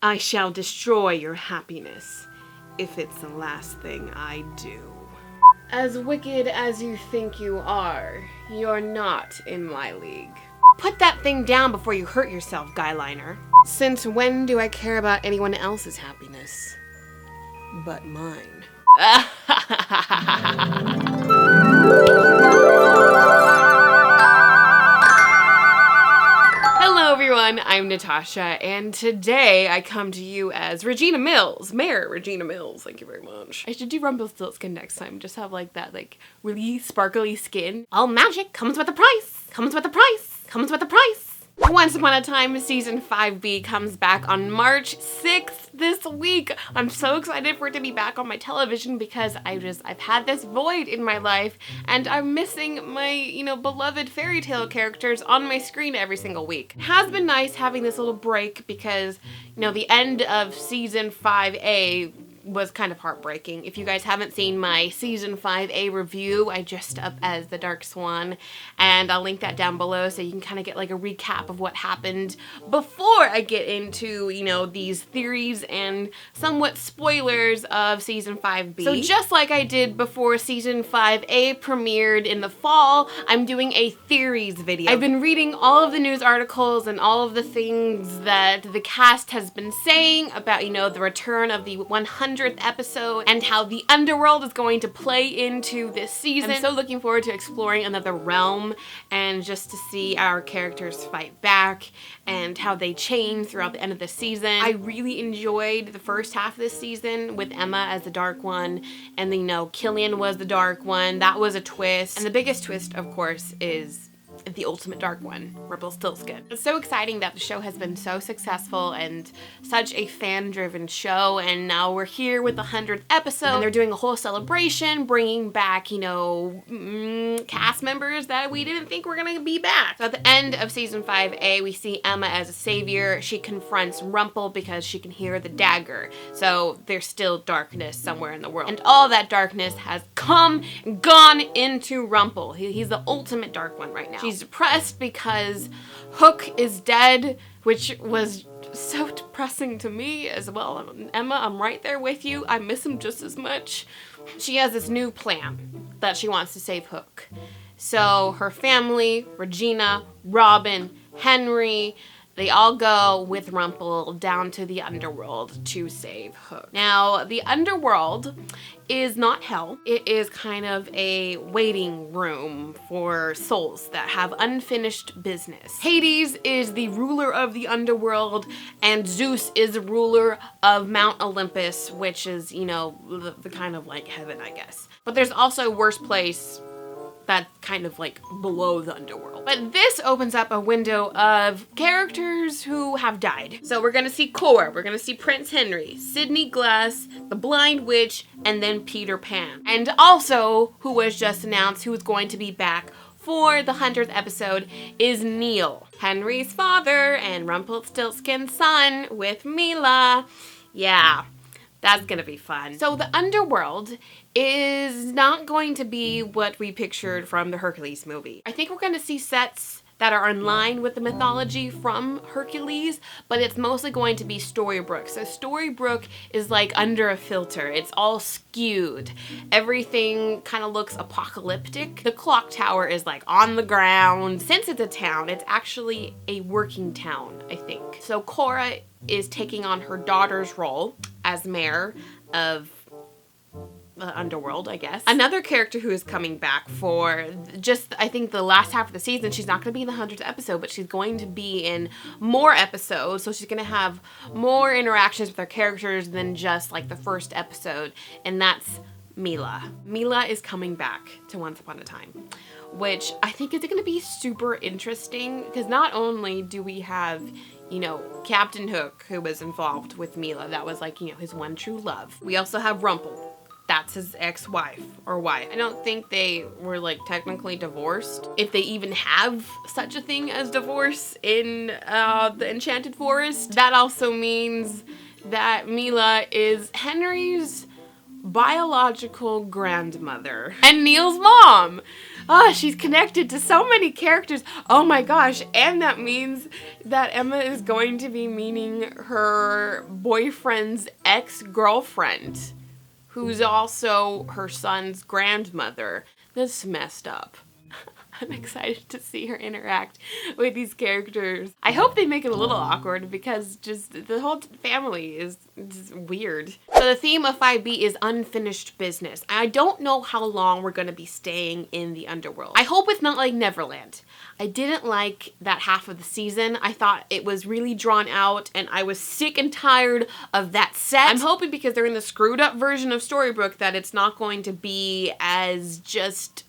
I shall destroy your happiness, if it's the last thing I do. As wicked as you think you are, you're not in my league. Put that thing down before you hurt yourself, Guyliner. Since when do I care about anyone else's happiness? But mine. Hello everyone, I'm Natasha, and today I come to you as Regina Mills, Mayor Regina Mills, thank you very much. I should do Rumpelstiltskin next time, just have like that really sparkly skin. All magic comes with a price, comes with a price, comes with a price. Once Upon a Time Season 5B comes back on March 6th this week. I'm so excited for it to be back on my television because I've had this void in my life and I'm missing my, beloved fairy tale characters on my screen every single week. It has been nice having this little break because, the end of Season 5A was kind of heartbreaking. If you guys haven't seen my Season 5A review, I dressed up as the Dark Swan, and I'll link that down below so you can kind of get like a recap of what happened before I get into, these theories and somewhat spoilers of Season 5B. So just like I did before Season 5A premiered in the fall, I'm doing a theories video. I've been reading all of the news articles and all of the things that the cast has been saying about, the return of the 100th episode and how the Underworld is going to play into this season. I'm so looking forward to exploring another realm and just to see our characters fight back and how they change throughout the end of the season. I really enjoyed the first half of this season with Emma as the Dark One, and Killian was the Dark One. That was a twist. And the biggest twist, of course, is the ultimate Dark One, Rumpelstiltskin. It's so exciting that the show has been so successful and such a fan-driven show, and now we're here with the 100th episode, and they're doing a whole celebration, bringing back, cast members that we didn't think were gonna be back. So at the end of Season 5A, we see Emma as a savior. She confronts Rumple because she can hear the dagger. So there's still darkness somewhere in the world. And all that darkness has come and gone into Rumple. He's the ultimate Dark One right now. She's depressed because Hook is dead, which was so depressing to me as well. Emma, I'm right there with you. I miss him just as much. She has this new plan that she wants to save Hook. So her family, Regina, Robin, Henry, they all go with Rumple down to the Underworld to save Hook. Now, the Underworld is not hell. It is kind of a waiting room for souls that have unfinished business. Hades is the ruler of the Underworld, and Zeus is the ruler of Mount Olympus, which is, the kind of like heaven, I guess. But there's also a worse place that's kind of like below the Underworld. But this opens up a window of characters who have died. So we're gonna see Cora, we're gonna see Prince Henry, Sydney Glass, the Blind Witch, and then Peter Pan. And also, who was just announced who is going to be back for the 100th episode is Neil, Henry's father and Rumpelstiltskin's son with Mila. Yeah. That's gonna be fun. So the Underworld is not going to be what we pictured from the Hercules movie. I think we're gonna see sets that are in line with the mythology from Hercules, but it's mostly going to be Storybrooke. So Storybrooke is like under a filter. It's all skewed. Everything kind of looks apocalyptic. The clock tower is like on the ground. Since it's a town, it's actually a working town, I think. So Cora is taking on her daughter's role as mayor of the Underworld, I guess. Another character who is coming back for I think the last half of the season, she's not going to be in the 100th episode, but she's going to be in more episodes, so she's going to have more interactions with her characters than just like the first episode, and that's Mila. Mila is coming back to Once Upon a Time, which I think is going to be super interesting, because not only do we have Captain Hook, who was involved with Mila. That was like, his one true love. We also have Rumple. That's his ex-wife, or wife. I don't think they were like technically divorced, if they even have such a thing as divorce in the Enchanted Forest. That also means that Mila is Henry's biological grandmother and Neil's mom. she's connected to so many characters. Oh my gosh. And that means that Emma is going to be meeting her boyfriend's ex-girlfriend, who's also her son's grandmother. That's messed up. I'm excited to see her interact with these characters. I hope they make it a little awkward because just the whole family is just weird. So the theme of 5B is unfinished business. I don't know how long we're going to be staying in the Underworld. I hope it's not like Neverland. I didn't like that half of the season. I thought it was really drawn out and I was sick and tired of that set. I'm hoping because they're in the screwed up version of Storybrooke that it's not going to be as just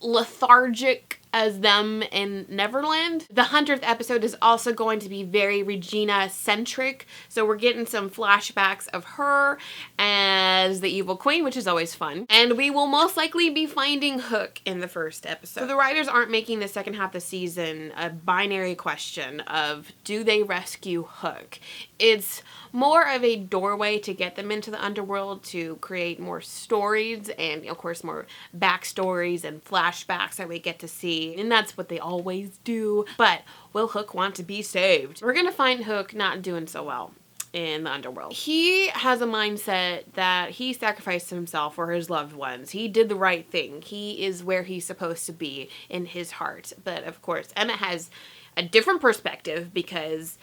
lethargic as them in Neverland. The 100th episode is also going to be very Regina-centric, so we're getting some flashbacks of her as the evil queen, which is always fun. And we will most likely be finding Hook in the first episode. So the writers aren't making the second half of the season a binary question of do they rescue Hook? It's more of a doorway to get them into the Underworld to create more stories and, of course, more backstories and flashbacks that we get to see. And that's what they always do. But will Hook want to be saved? We're gonna find Hook not doing so well in the Underworld. He has a mindset that he sacrificed himself for his loved ones. He did the right thing. He is where he's supposed to be in his heart. But, of course, Emma has a different perspective because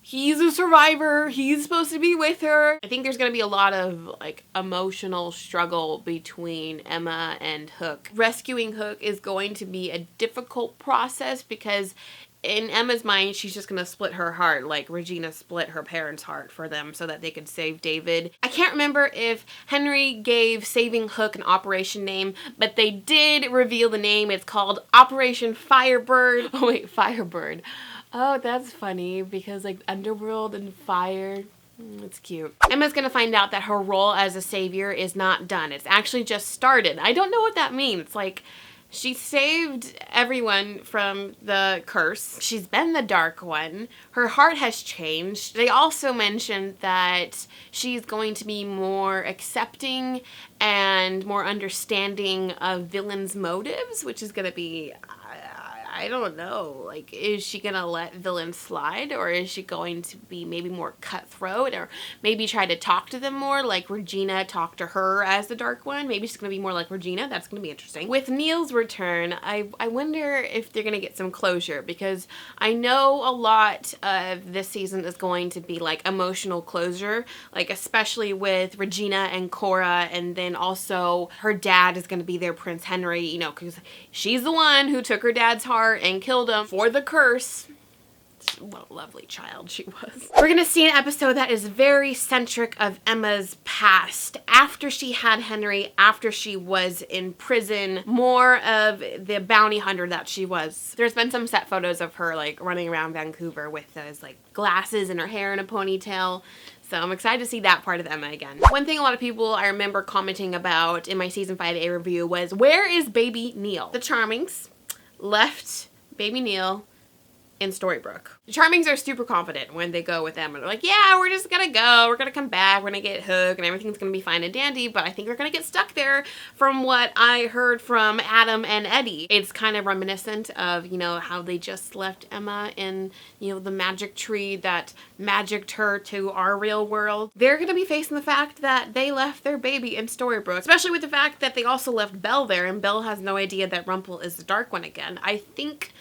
he's a survivor. He's supposed to be with her. I think there's going to be a lot of like emotional struggle between Emma and Hook. Rescuing Hook is going to be a difficult process because in Emma's mind, she's just going to split her heart like Regina split her parents' heart for them so that they could save David. I can't remember if Henry gave saving Hook an operation name, but they did reveal the name. It's called Operation Firebird. Oh wait, Firebird. Oh, that's funny because like Underworld and fire, it's cute. Emma's gonna find out that her role as a savior is not done. It's actually just started. I don't know what that means. Like, she saved everyone from the curse. She's been the Dark One. Her heart has changed. They also mentioned that she's going to be more accepting and more understanding of villains' motives, which is gonna be, I don't know, like, is she gonna let villains slide or is she going to be maybe more cutthroat or maybe try to talk to them more like Regina talked to her as the Dark One? Maybe she's gonna be more like Regina. That's gonna be interesting. With Neil's return, I wonder if they're gonna get some closure because I know a lot of this season is going to be like emotional closure, like especially with Regina and Cora, and then also her dad is gonna be there, Prince Henry, you know, because she's the one who took her dad's heart and killed him for the curse. What a lovely child she was. We're gonna see an episode that is very centric of Emma's past. After she had Henry, after she was in prison, more of the bounty hunter that she was. There's been some set photos of her like running around Vancouver with those like glasses and her hair in a ponytail. So I'm excited to see that part of Emma again. One thing a lot of people I remember commenting about in my season 5A review was, where is baby Neil? The Charmings left baby Neil in Storybrooke. The Charmings are super confident when they go with Emma. They're like, yeah, we're just gonna go, we're gonna come back, we're gonna get Hook, and everything's gonna be fine and dandy, but I think they're gonna get stuck there from what I heard from Adam and Eddie. It's kind of reminiscent of, you know, how they just left Emma in, you know, the magic tree that magicked her to our real world. They're gonna be facing the fact that they left their baby in Storybrooke, especially with the fact that they also left Belle there, and Belle has no idea that Rumpel is the Dark One again. I think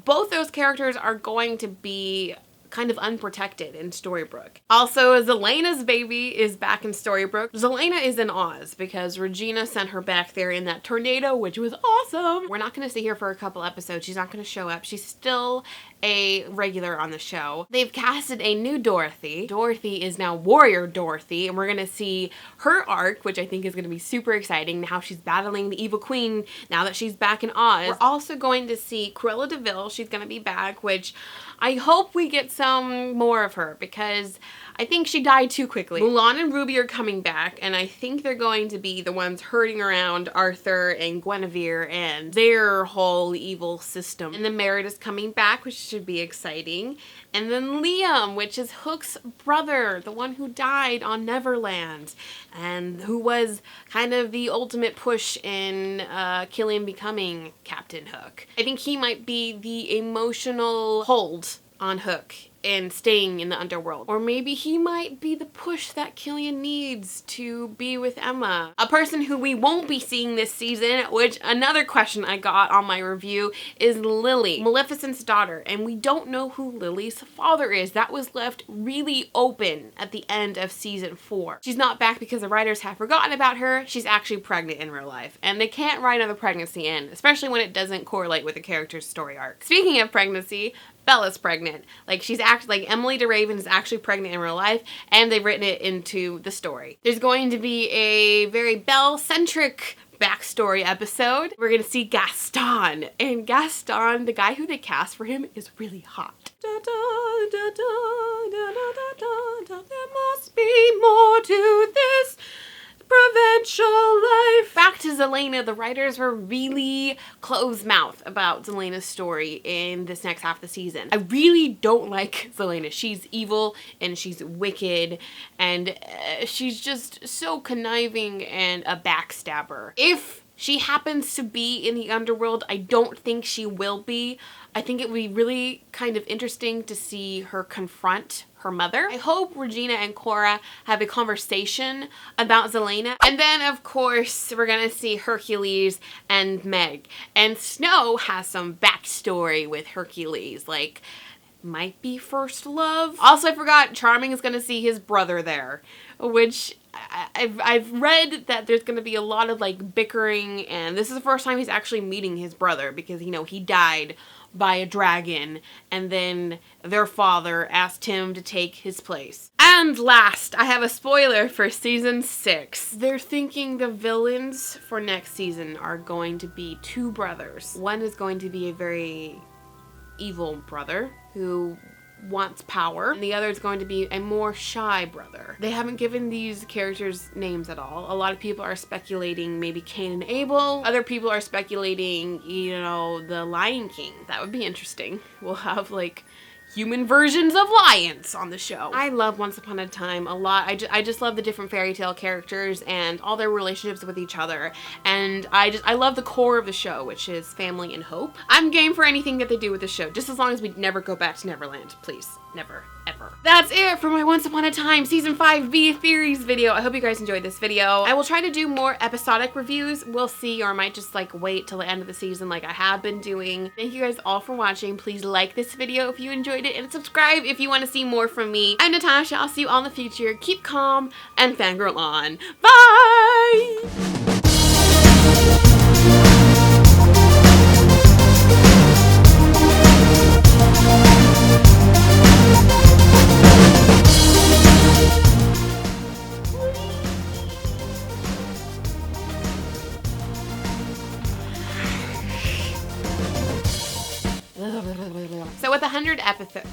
both those characters are going to be kind of unprotected in Storybrooke. Also, Zelena's baby is back in Storybrooke. Zelena is in Oz because Regina sent her back there in that tornado, which was awesome. We're not going to see her for a couple episodes. She's not going to show up. She's still a regular on the show. They've casted a new Dorothy. Dorothy is now Warrior Dorothy, and we're going to see her arc, which I think is going to be super exciting, how she's battling the evil queen now that she's back in Oz. We're also going to see Cruella de Vil. She's going to be back, which I hope we get some some more of her because I think she died too quickly. Mulan and Ruby are coming back, and I think they're going to be the ones herding around Arthur and Guinevere and their whole evil system. And then Merritt is coming back, which should be exciting. And then Liam, which is Hook's brother, the one who died on Neverland, and who was kind of the ultimate push in Killian becoming Captain Hook. I think he might be the emotional hold on Hook and staying in the underworld. Or maybe he might be the push that Killian needs to be with Emma. A person who we won't be seeing this season, which another question I got on my review, is Lily, Maleficent's daughter. And we don't know who Lily's father is. That was left really open at the end of season 4. She's not back because the writers have forgotten about her. She's actually pregnant in real life. And they can't write another pregnancy in, especially when it doesn't correlate with the character's story arc. Speaking of pregnancy, Bella's pregnant. Like, she's actually, like, Emily DeRaven is actually pregnant in real life, and they've written it into the story. There's going to be a very Belle-centric backstory episode. We're gonna see Gaston, and Gaston, the guy who they cast for him, is really hot. There must be more to this provincial life. Back to Zelena. The writers were really closed-mouthed about Zelena's story in this next half of the season. I really don't like Zelena. She's evil and she's wicked and she's just so conniving and a backstabber. If she happens to be in the underworld, I don't think she will be. I think it would be really kind of interesting to see her confront her mother. I hope Regina and Cora have a conversation about Zelena. And then, of course, we're gonna see Hercules and Meg. And Snow has some backstory with Hercules, like, might be first love. Also, I forgot, Charming is gonna see his brother there, which I've read that there's gonna be a lot of, like, bickering, and this is the first time he's actually meeting his brother because, you know, he died by a dragon, and then their father asked him to take his place. And last, I have a spoiler for season 6. They're thinking the villains for next season are going to be 2 brothers. One is going to be a very evil brother who wants power, and the other is going to be a more shy brother. They haven't given these characters names at all. A lot of people are speculating maybe Cain and Abel. Other people are speculating, you know, the Lion King. That would be interesting. We'll have, like, human versions of lions on the show. I love Once Upon a Time a lot. I just love the different fairy tale characters and all their relationships with each other. And I love the core of the show, which is family and hope. I'm game for anything that they do with the show, just as long as we never go back to Neverland. Please. Never. Ever. That's it for my Once Upon a Time Season 5B Theories video. I hope you guys enjoyed this video. I will try to do more episodic reviews. We'll see, or I might just like wait till the end of the season like I have been doing. Thank you guys all for watching. Please like this video if you enjoyed it and subscribe if you want to see more from me. I'm Natasha. I'll see you all in the future. Keep calm and fangirl on. Bye! So with 100 episodes,